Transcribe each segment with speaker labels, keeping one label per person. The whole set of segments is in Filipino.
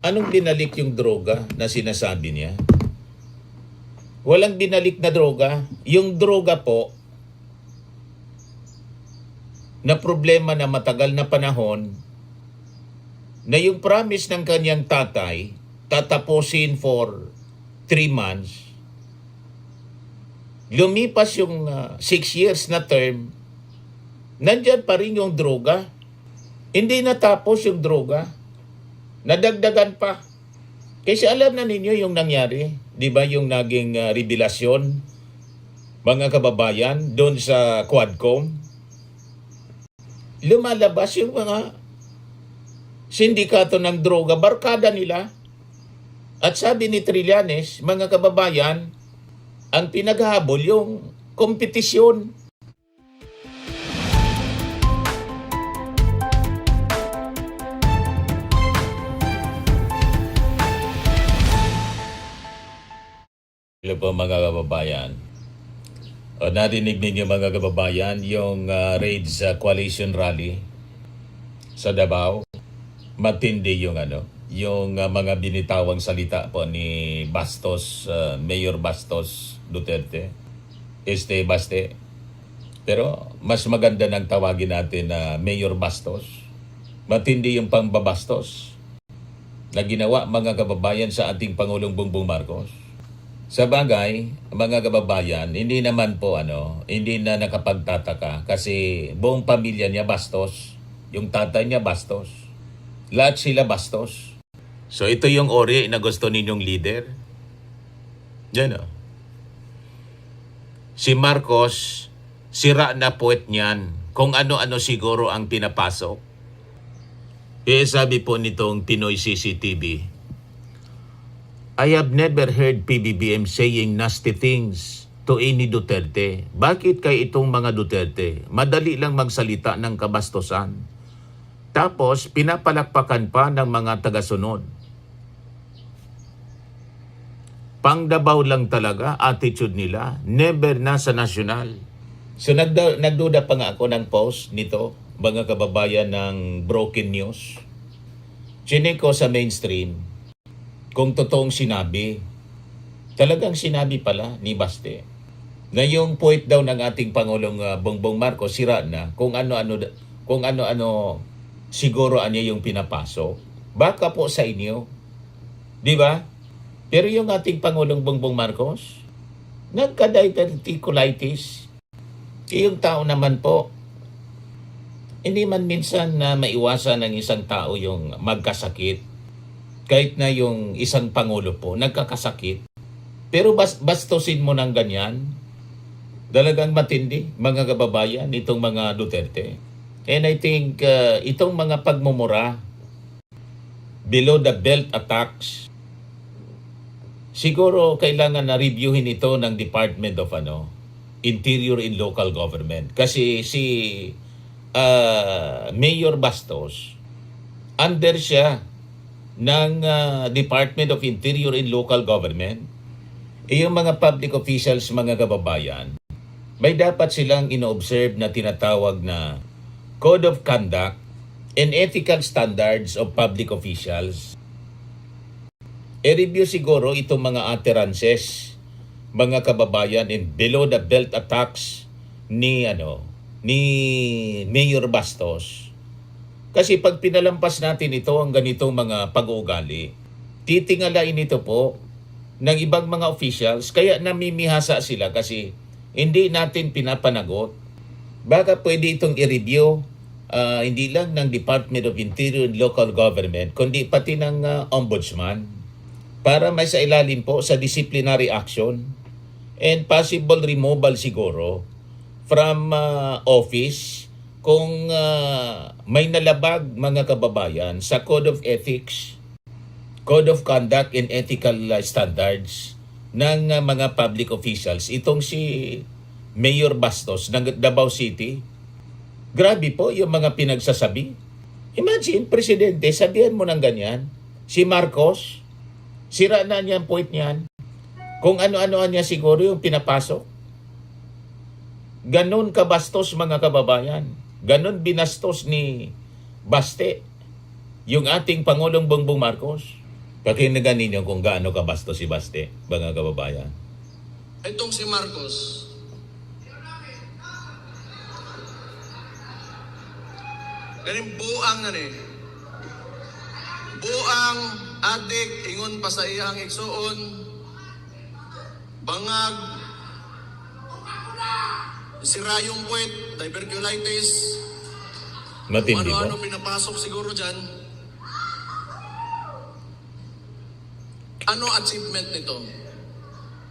Speaker 1: Anong binalik yung droga na sinasabi niya? Walang binalik na droga. Yung droga po, na problema na matagal na panahon, na yung promise ng kanyang tatay, tatapusin for 3 months, lumipas yung 6 years na term, nandyan pa rin yung droga. Hindi natapos yung droga. Nadagdagan pa. Kasi alam na ninyo yung nangyari, di ba, yung naging revelasyon, mga kababayan, doon sa Quadcom. Lumalabas yung mga sindikato ng droga, barkada nila. At sabi ni Trillanes, mga kababayan, ang pinaghabol yung kompetisyon. Hello po mga kababayan. Narinig ninyo mga kababayan yung raids coalition rally sa Davao. Matindi yung mga binitawang salita po ni Bastos, Mayor Bastos Duterte. Baste. Pero mas maganda nang tawagin natin na Mayor Bastos. Matindi yung pambabastos na ginawa mga kababayan sa ating Pangulong Bongbong Marcos. Sa bagay, mga kababayan, hindi naman po hindi na nakapagtataka kasi buong pamilya niya bastos, yung tatay niya bastos, lahat sila bastos. So ito yung ori na gusto ninyong leader. Yan Si Marcos, sira na puwet niyan kung ano-ano siguro ang pinapasok. Sabi po nitong Pinoy CCTV, I have never heard PBBM saying nasty things to any Duterte. Bakit kay itong mga Duterte? Madali lang magsalita ng kabastusan. Tapos, pinapalakpakan pa ng mga tagasunod. Pangdabaw lang talaga, attitude nila. Never na sa nasyonal. So, nagduda pa nga ako ng post nito, mga kababayan ng Broken News. Chinik ko sa mainstream. Kung totoong sinabi, talagang sinabi pala ni Baste na yung point daw ng ating Pangulong Bongbong Marcos sira na kung ano-ano siguro niya yung pinapasok. Baka po sa inyo. Di ba? Pero yung ating Pangulong Bongbong Marcos, nagka-diverticulitis. Yung tao naman po, hindi man minsan na maiwasan ng isang tao yung magkasakit. Kahit na yung isang pangulo po, nagkakasakit. Pero bastusin mo ng ganyan, talagang matindi, mga kababayan, itong mga Duterte. And I think itong mga pagmumura, below the belt attacks, siguro kailangan na reviewin ito ng Department of Interior and Local Government. Kasi si Mayor Bastos, under siya ng Department of Interior and Local Government, yung mga public officials, mga kababayan, may dapat silang ino-observe na tinatawag na Code of Conduct and Ethical Standards of Public Officials. I-review siguro itong mga utterances, mga kababayan, and below the belt attacks ni Mayor Bastos. Kasi pag pinalampas natin ito, ang ganitong mga pag-uugali, titingalain ito po ng ibang mga officials, kaya namimihasa sila kasi hindi natin pinapanagot. Baka pwede itong i-review, hindi lang ng Department of Interior and Local Government, kundi pati ng Ombudsman, para may sailalim po sa disciplinary action and possible removal siguro from office kung may nalabag, mga kababayan, sa Code of Ethics, Code of Conduct and Ethical Standards ng mga public officials. Itong si Mayor Bastos ng Davao City, grabe po yung mga pinagsasabi. Imagine, Presidente, sabihan mo ng ganyan. Si Marcos, sira na niya ang point niyan. Kung ano-ano niya siguro yung pinapasok. Ganon kabastos, mga kababayan. Ganon binastos ni Baste, yung ating Pangulong Bongbong Marcos. Pakinggan ninyo kung gaano kabasto si Baste, mga kababayan.
Speaker 2: Itong si Marcos, galing buang na ni. Buang, adik, ingon pa sa iyang igsuon, bangag, sirayong puwet, diverculitis,
Speaker 1: Matindi
Speaker 2: kung
Speaker 1: po.
Speaker 2: ano-ano pinapasok siguro dyan. Ano achievement nito?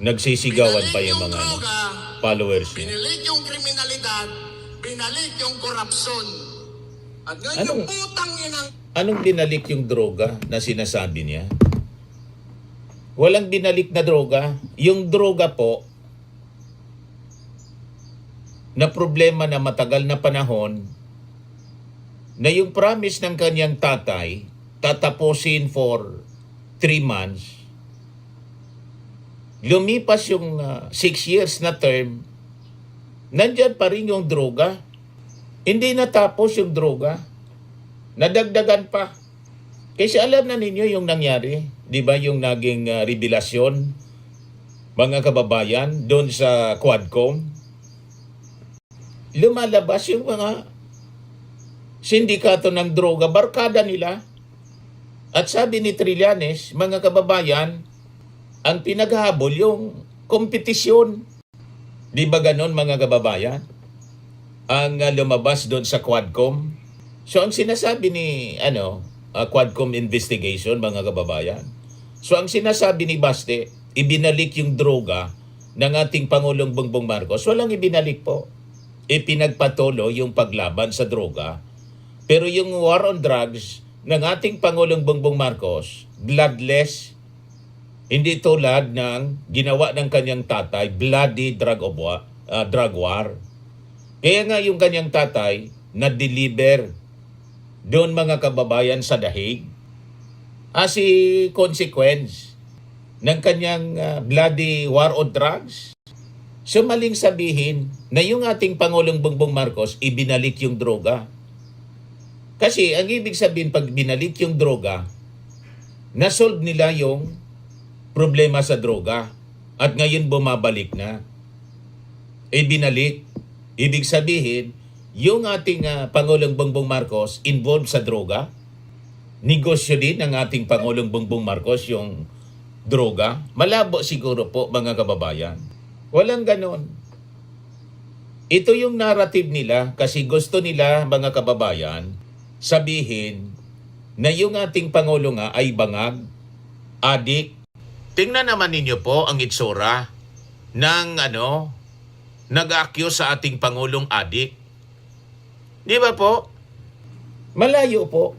Speaker 1: Nagsisigawan pa
Speaker 2: Binalik
Speaker 1: yung mga
Speaker 2: droga,
Speaker 1: followers niya.
Speaker 2: binalik yung kriminalidad, binalik yung korupsyon. At ngayon
Speaker 1: Anong-
Speaker 2: yung putang inang
Speaker 1: Anong binalik yung droga na sinasabi niya? Walang binalik na droga. Yung droga po, na problema na matagal na panahon, na yung promise ng kanyang tatay, tatapusin for 3 months, lumipas yung 6 years na term, nandyan pa rin yung droga. Hindi natapos yung droga. Nadagdagan pa. Kasi alam na ninyo yung nangyari, di ba, yung naging revelasyon, mga kababayan, doon sa Quadcom. Lumalabas yung mga sindikato ng droga, barkada nila. At sabi ni Trillanes, mga kababayan, ang pinaghabol yung kompetisyon. Di ba ganon, mga kababayan? Ang lumabas doon sa Quadcom. So ang sinasabi ni Quadcom investigation, mga kababayan. So ang sinasabi ni Baste, ibinalik yung droga ng ating Pangulong Bongbong Marcos. Walang ibinalik po. Ipinagpatuloy yung paglaban sa droga. Pero yung war on drugs ng ating Pangulong Bongbong Marcos, bloodless, hindi tulad ng ginawa ng kanyang tatay, bloody drug war. Kaya nga yung kanyang tatay na-deliver doon, mga kababayan, sa dahig as a consequence ng kanyang bloody war on drugs. So maling sabihin na yung ating Pangulong Bongbong Marcos ibinalik yung droga. Kasi ang ibig sabihin pag binalik yung droga, nasolve nila yung problema sa droga at ngayon bumabalik na. Ibinalik. Ibig sabihin, yung ating Pangulong Bongbong Marcos involved sa droga. Negosyo din ng ating Pangulong Bongbong Marcos yung droga. Malabo siguro po, mga kababayan. Walang ganon. Ito yung narrative nila kasi gusto nila, mga kababayan, sabihin na yung ating Pangulo nga ay bangag, adik. Tingnan naman ninyo po ang itsura ng nag-accuse sa ating Pangulong adik. Di ba po? Malayo po.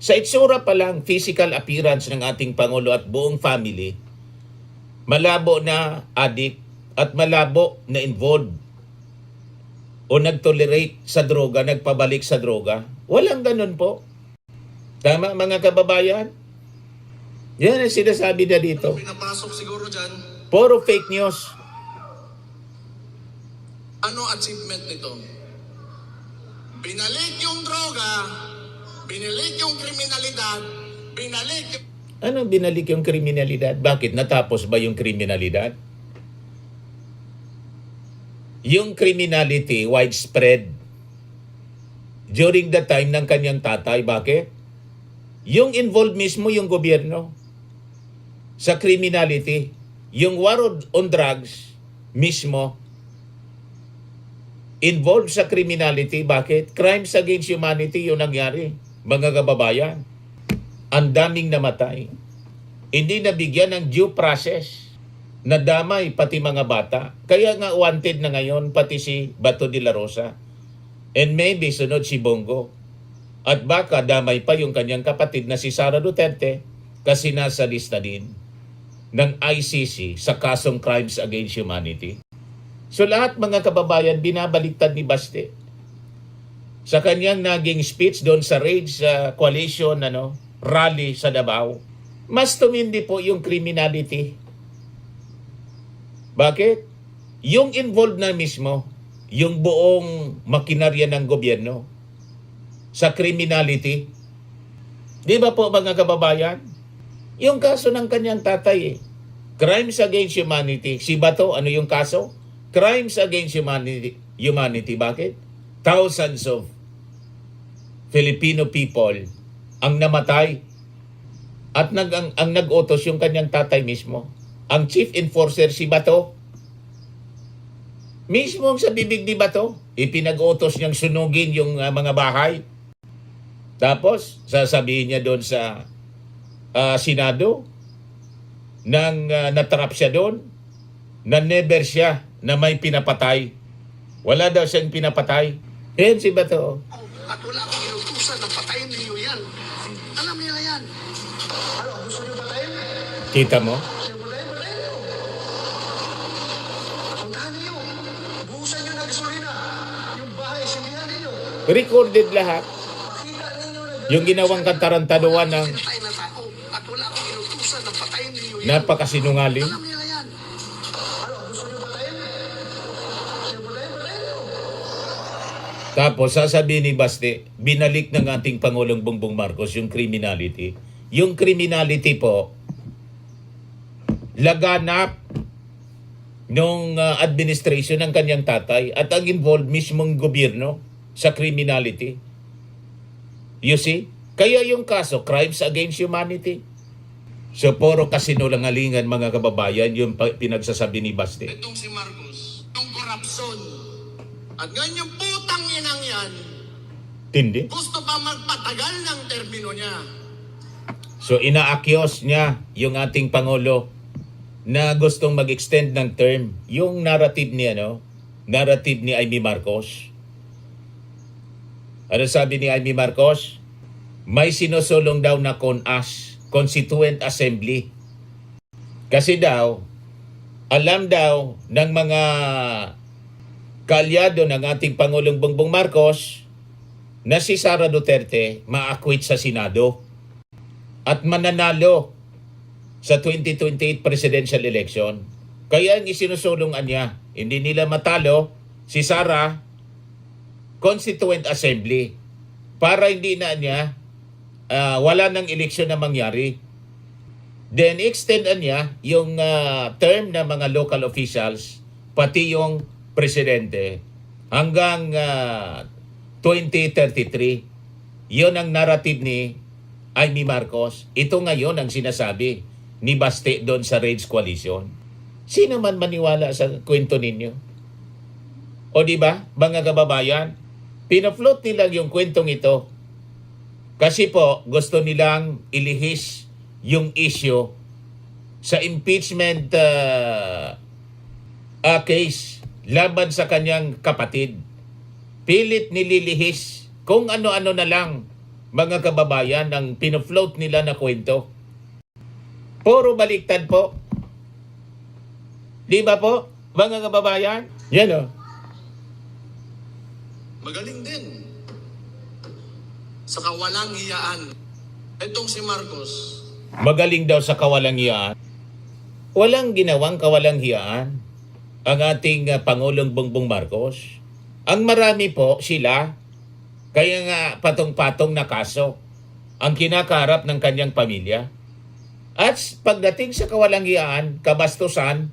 Speaker 1: Sa itsura pa lang, physical appearance ng ating Pangulo at buong family, malabo na adik at malabo na involved o nag-tolerate sa droga, nagpabalik sa droga. Walang ganun po. Tama, mga kababayan? Yan ang sinasabi na dito.
Speaker 2: pinapasok siguro dyan.
Speaker 1: Puro fake news.
Speaker 2: Ano achievement nito? Binalik yung droga, binalik yung kriminalidad, binalik yung...
Speaker 1: Ano binalik yung kriminalidad? Bakit? Natapos ba yung kriminalidad? Yung criminality widespread during the time ng kanyang tatay. Bakit? Yung involved mismo yung gobyerno sa criminality. Yung war on drugs mismo involved sa criminality. Bakit? Crimes against humanity yung nangyari, mga kababayan. Ang daming namatay. Hindi nabigyan ng due process. Nadamay pati mga bata. Kaya nga wanted na ngayon pati si Bato de la Rosa. And maybe sunod si Bongo. At baka damay pa yung kanyang kapatid na si Sara Duterte kasi nasa lista din ng ICC sa kasong crimes against humanity. So lahat, mga kababayan, binabaliktad ni Baste. Sa kanyang naging speech doon sa Rage Coalition rally sa Davao, mas tumindi po yung criminality. Bakit? Yung involved na mismo, yung buong makinarya ng gobyerno sa criminality. Di ba po, mga kababayan? Yung kaso ng kanyang tatay eh. Crimes against humanity. Si Bato, ano yung kaso? Crimes against humanity. Bakit? Thousands of Filipino people ang namatay. At ang nag-utos yung kanyang tatay mismo. Ang chief enforcer si Bato. Mismo sa bibig ni Bato, ipinag-utos niyang sunugin yung mga bahay. Tapos, sasabihin niya doon sa Senado, nang natrap siya doon, na never siya na may pinapatay. Wala daw siyang pinapatay. Yan si Bato.
Speaker 2: At wala akong inutusan na patayin ninyo yan. Alam niyo na yan. Ano, gusto niyo patayin?
Speaker 1: Kita mo?
Speaker 2: Gusto niyo patayin? Patayin niyo. Puntahan niyo. Buhusan niyo ng gasolina. Yung bahay, sindihan ninyo.
Speaker 1: Recorded lahat.
Speaker 2: Pakita ninyo na
Speaker 1: Yung ginawang katarantaduan ng
Speaker 2: pinatay na tao. At wala akong inutusan na patayin ninyo yan.
Speaker 1: napakasinungaling.
Speaker 2: Alam niyo na yan. Ano, gusto niyo patayin? Gusto niyo patayin? Patayin niyo.
Speaker 1: Tapos sasabihin ni Baste, binalik ng ating Pangulong Bongbong Marcos yung criminality. Yung criminality po, laganap nung administration ng kanyang tatay at ang involved mismong gobyerno sa criminality. You see? Kaya yung kaso, crimes against humanity. So, puro kasinungalingan mga kababayan yung pinagsasabi ni Baste.
Speaker 2: Itong si Marcos, yung korupsyon. At ngayon yung putang inang yan,
Speaker 1: Tindi.
Speaker 2: gusto pa magpatagal ng termino niya.
Speaker 1: So, inaakyos niya yung ating Pangulo na gustong mag-extend ng term. Yung narrative ni, narrative ni Amy Marcos. Ano sabi ni Amy Marcos? May sinusulong daw na CONAS, Constituent Assembly. Kasi daw, alam daw ng mga kaalyado ng ating Pangulong Bongbong Marcos na si Sara Duterte ma-acquit sa Senado at mananalo sa 2028 presidential election. Kaya ang isinusulungan niya, hindi nila matalo si Sara, Constituent Assembly, para hindi na niya wala ng eleksyon na mangyari. Then extendan niya yung term ng mga local officials, pati yung presidente, hanggang 2033. Yun ang narrative ni Amy Marcos. Ito ngayon ang sinasabi ni Baste doon sa Rage Coalition. Sino man maniwala sa kwento ninyo? O di ba, mga kababayan, pinafloat nila yung kwentong ito kasi po gusto nilang ilihis yung issue sa impeachment case laban sa kanyang kapatid. Pilit nililihis kung ano-ano na lang, mga kababayan, ang pinafloat nila na kwento. Puro baliktad po. Di ba po, mga kababayan? Yan o.
Speaker 2: Magaling din. Sa kawalang hiyaan. Itong si Marcos,
Speaker 1: Magaling daw sa kawalanghiyaan. Walang ginawang kawalanghiyaan ang ating Pangulong Bongbong Marcos. Ang marami po sila, kaya nga patong-patong na kaso ang kinakaharap ng kanyang pamilya. At pagdating sa kawalanghiyaan, kabastusan,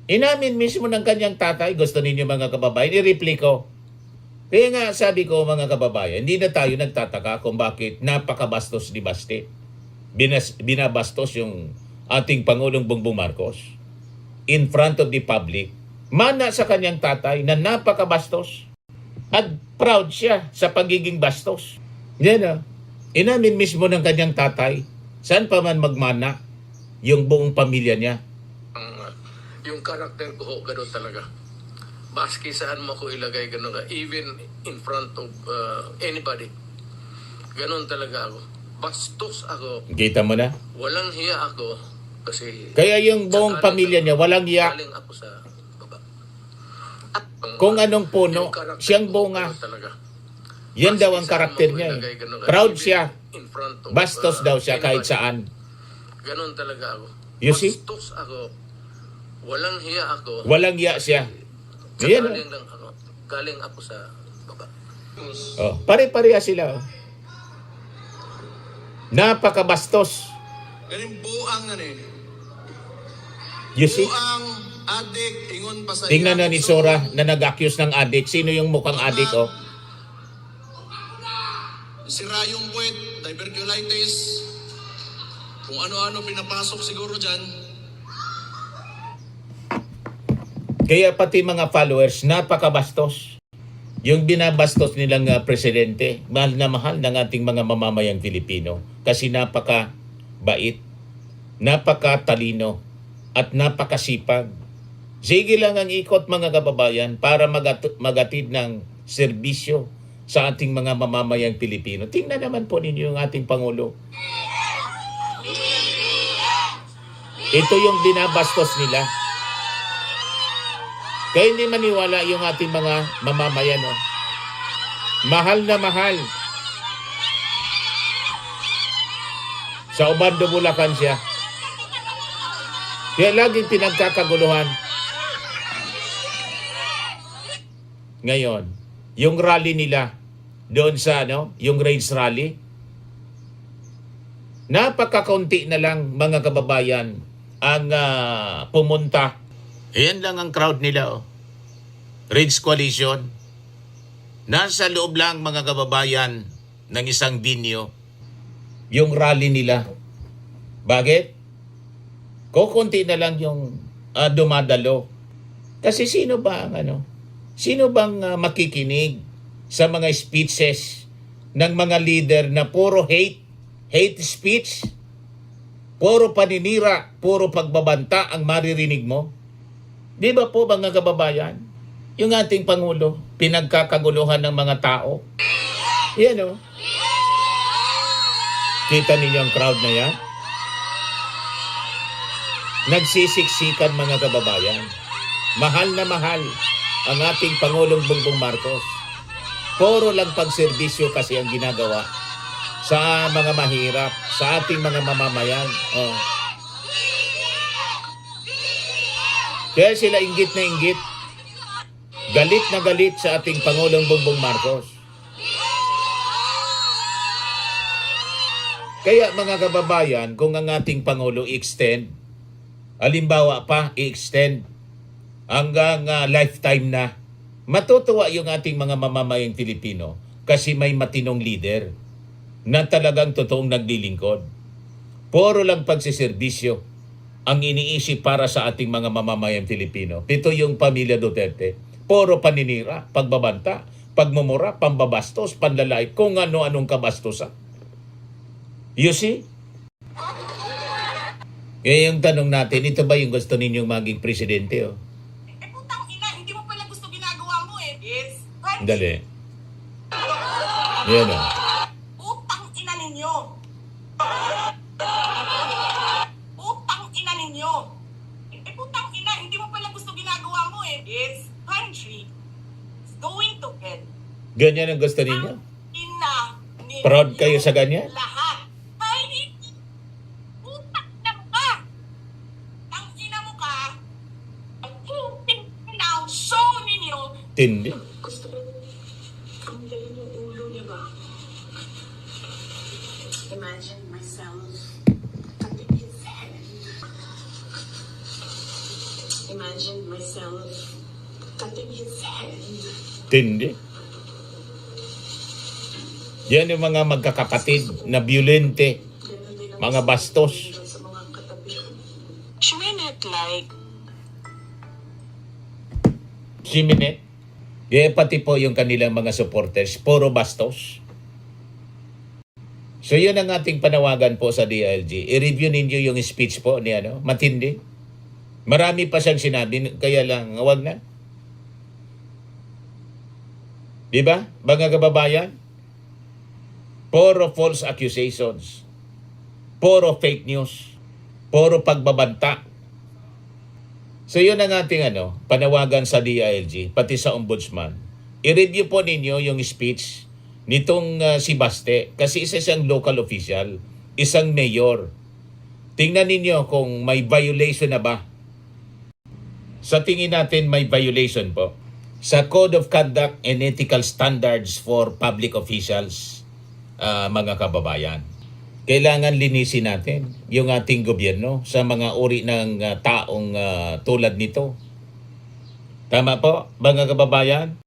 Speaker 1: inamin mismo ng kanyang tatay, gusto ninyo mga kababayan, i-replay ko. Kaya nga sabi ko mga kababayan, hindi na tayo nagtataka kung bakit napakabastos ni Baste. Binabastos yung ating Pangulong Bongbong Marcos in front of the public. Mana sa kanyang tatay na napakabastos. At proud siya sa pagiging bastos. Yan inamin mismo ng kanyang tatay, saan pa man magmana yung buong pamilya niya.
Speaker 3: Yung karakter ko, gano'n talaga. Baski saan mo ko ilagay, gano'n ka. Even in front of anybody. Gano'n talaga ako. Bastos ako.
Speaker 1: Kita mo na?
Speaker 3: Walang hiya ako. Kasi
Speaker 1: Kaya yung buong pamilya niya, walang iya.
Speaker 3: galing ako sa baba.
Speaker 1: Kung anong puno,
Speaker 3: Yung karakter
Speaker 1: siyang
Speaker 3: ko,
Speaker 1: bunga.
Speaker 3: gano'n talaga.
Speaker 1: Yan daw
Speaker 3: Baski
Speaker 1: ang
Speaker 3: saan
Speaker 1: karakter
Speaker 3: mo ko
Speaker 1: niya.
Speaker 3: ilagay, gano'n ka.
Speaker 1: Proud
Speaker 3: Even
Speaker 1: siya.
Speaker 3: in front of,
Speaker 1: Bastos daw siya kahit
Speaker 3: anybody.
Speaker 1: saan.
Speaker 3: Gano'n talaga ako.
Speaker 1: You see?
Speaker 3: Bastos ako. Walang hiya ako.
Speaker 1: Walang iya siya. Ayan,
Speaker 3: Galing lang ako. Galing ako sa baba.
Speaker 1: Pare-pareha sila. Napakabastos
Speaker 4: Galing buang na ni.
Speaker 1: You see?
Speaker 4: Buang, adik, ingon pa sa
Speaker 1: Tingnan na
Speaker 4: iyang
Speaker 1: ni
Speaker 4: gusto.
Speaker 1: Sora na nag-accuse ng adik. Sino yung mukhang adik, oh?
Speaker 4: Sira yung puwet, tuberculitis, kung ano-ano pinapasok siguro dyan.
Speaker 1: Kaya pati mga followers, napakabastos. Yung binabastos nilang presidente, mahal ng ating mga mamamayang Pilipino. Kasi napaka-bait, napaka-talino, at napakasipag. Sige lang ang ikot mga kababayan para magatid ng serbisyo sa ating mga mamamayang Pilipino. Tingnan naman po ninyo yung ating Pangulo. Ito yung binabastos nila. Kaya hindi maniwala yung ating mga mamamayan. Oh. Mahal na mahal. Sa Obando, Bulacan siya. Kaya laging pinagkakaguluhan. Ngayon, yung rally nila doon sa yung race rally, napakakaunti na lang mga kababayan ang pumunta. Ayan lang ang crowd nila. Oh. Rage Coalition. Nasa loob lang mga kababayan ng isang binyo yung rally nila. Bakit? Kukunti na lang yung dumadalo. Kasi sino ba ang Sino bang makikinig sa mga speeches ng mga leader na puro hate speech, puro paninira, puro pagbabanta ang maririnig mo? Di ba po mga kababayan? Yung ating Pangulo, pinagkakaguluhan ng mga tao. Yan o. Kita ninyo ang crowd na yan? Nagsisiksikan mga kababayan. Mahal na mahal ang ating Pangulong Bongbong Marcos. Puro lang pagserbisyo kasi ang ginagawa sa mga mahirap, sa ating mga mamamayan. Oh. Kaya sila inggit na inggit. Galit na galit sa ating Pangulong Bongbong Marcos. Kaya mga kababayan, kung ang ating Pangulo i-extend, halimbawa pa i-extend hanggang lifetime na, matutuwa yung ating mga mamamayang Pilipino kasi may matinong leader na talagang totoong naglilingkod. Puro lang pagsiservisyo ang iniisip para sa ating mga mamamayang Pilipino. Ito yung pamilya Duterte. Puro paninira, pagbabanta, pagmumura, pambabastos, panlalait, kung ano-anong kabastusan. You see? Kaya yung tanong natin, ito ba yung gusto ninyong maging presidente? Oh?
Speaker 5: Putang ina, hindi mo pala gusto ginagawa mo eh. Yes.
Speaker 1: Dali. Yan o.
Speaker 5: Putang ina ninyo. Putang ina ninyo. Putang ina, hindi mo pala gusto ginagawa mo eh. Yes. Country is going to hell.
Speaker 1: Ganyan ang gusto ninyo?
Speaker 5: Ina ninyo.
Speaker 1: Proud kayo sa ganyan?
Speaker 5: Lahat. Ay, putang ina mo ka. Ang ina mo ka. Ang puting ina ang show ninyo.
Speaker 1: Tindi.
Speaker 5: Gusto ko, ang galing yung ulo niya ba? Imagine myself cutting his hand. Imagine myself cutting his hand.
Speaker 1: Tindi. Yan yung mga magkakapatid na violente,
Speaker 5: Ganun din ang
Speaker 1: mga bastos.
Speaker 5: sa mga katabi ko. She may not like
Speaker 1: Siminet. Kaya pati po yung kanilang mga supporters, puro bastos. So yun ang ating panawagan po sa DILG. I-review ninyo yung speech po ni matindi. Marami pa siyang sinabi, kaya lang, wag na. Diba? Mga kababayan? Puro false accusations. Puro fake news. Puro pagbabanta. So yun ang ating panawagan sa DILG, pati sa Ombudsman. I-review po ninyo yung speech nitong si Baste, kasi isa siyang local official, isang mayor. Tingnan ninyo kung may violation na ba. Sa tingin natin may violation po sa Code of Conduct and Ethical Standards for Public Officials, mga kababayan. Kailangan linisin natin. yung ating gobyerno sa mga uri ng taong tulad nito. Tama po, mga kababayan?